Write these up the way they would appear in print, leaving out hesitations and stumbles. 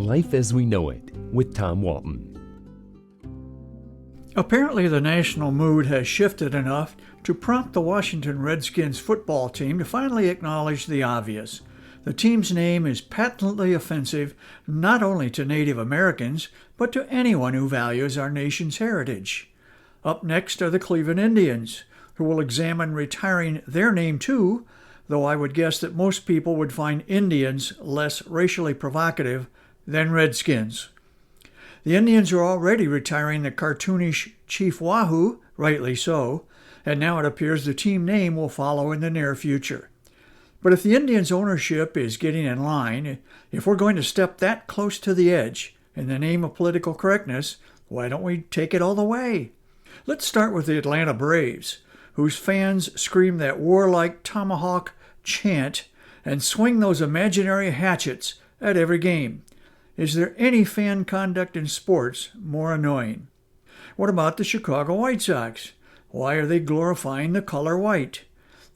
Life as We Know It with Tom Walton. Apparently, the national mood has shifted enough to prompt the Washington Redskins football team to finally acknowledge the obvious. The team's name is patently offensive not only to Native Americans, but to anyone who values our nation's heritage. Up next are the Cleveland Indians, who will examine retiring their name too, though I would guess that most people would find Indians less racially provocative than Redskins. The Indians are already retiring the cartoonish Chief Wahoo, rightly so, and now it appears the team name will follow in the near future. But if the Indians' ownership is getting in line, if we're going to step that close to the edge in the name of political correctness, why don't we take it all the way? Let's start with the Atlanta Braves, whose fans scream that warlike tomahawk chant and swing those imaginary hatchets at every game. Is there any fan conduct in sports more annoying? What about the Chicago White Sox? Why are they glorifying the color white?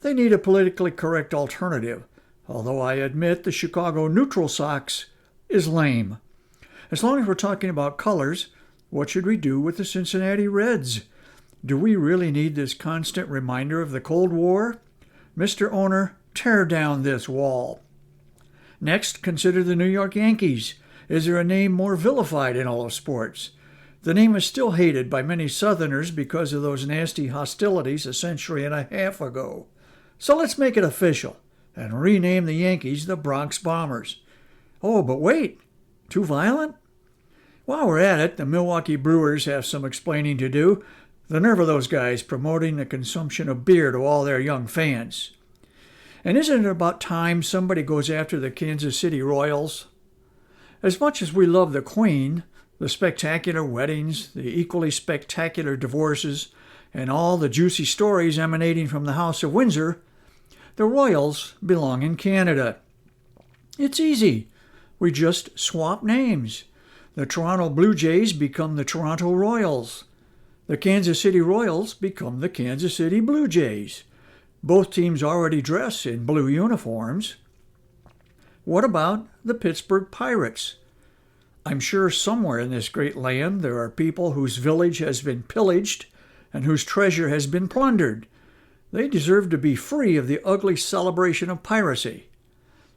They need a politically correct alternative, although I admit the Chicago Neutral Sox is lame. As long as we're talking about colors, what should we do with the Cincinnati Reds? Do we really need this constant reminder of the Cold War? Mr. Owner, tear down this wall. Next, consider the New York Yankees. Is there a name more vilified in all of sports? The name is still hated by many Southerners because of those nasty hostilities a century and a half ago. So let's make it official and rename the Yankees the Bronx Bombers. Oh, but wait, too violent? While we're at it, the Milwaukee Brewers have some explaining to do. The nerve of those guys promoting the consumption of beer to all their young fans. And isn't it about time somebody goes after the Kansas City Royals? As much as we love the Queen, the spectacular weddings, the equally spectacular divorces, and all the juicy stories emanating from the House of Windsor, the Royals belong in Canada. It's easy. We just swap names. The Toronto Blue Jays become the Toronto Royals. The Kansas City Royals become the Kansas City Blue Jays. Both teams already dress in blue uniforms. What about the Pittsburgh Pirates? I'm sure somewhere in this great land there are people whose village has been pillaged and whose treasure has been plundered. They deserve to be free of the ugly celebration of piracy.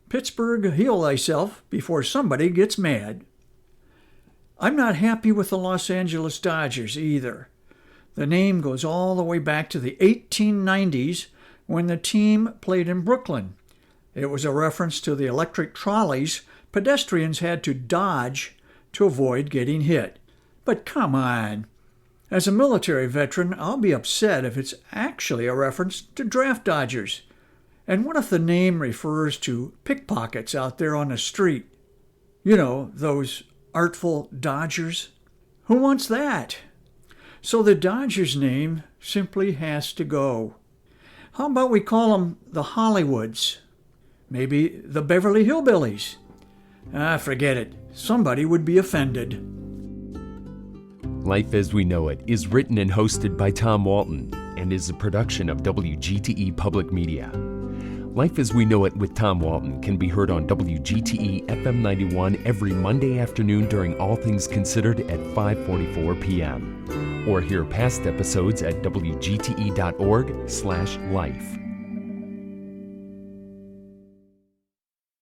Pittsburgh, heal thyself before somebody gets mad. I'm not happy with the Los Angeles Dodgers either. The name goes all the way back to the 1890s when the team played in Brooklyn. It was a reference to the electric trolleys pedestrians had to dodge to avoid getting hit. But come on. As a military veteran, I'll be upset if it's actually a reference to draft dodgers. And what if the name refers to pickpockets out there on the street? You know, those artful dodgers? Who wants that? So the Dodgers name simply has to go. How about we call them the Hollywoods? Maybe the Beverly Hillbillies? Forget it. Somebody would be offended. Life as We Know It is written and hosted by Tom Walton and is a production of WGTE Public Media. Life as We Know It with Tom Walton can be heard on WGTE FM 91 every Monday afternoon during All Things Considered at 5:44 p.m. Or hear past episodes at wgte.org/life.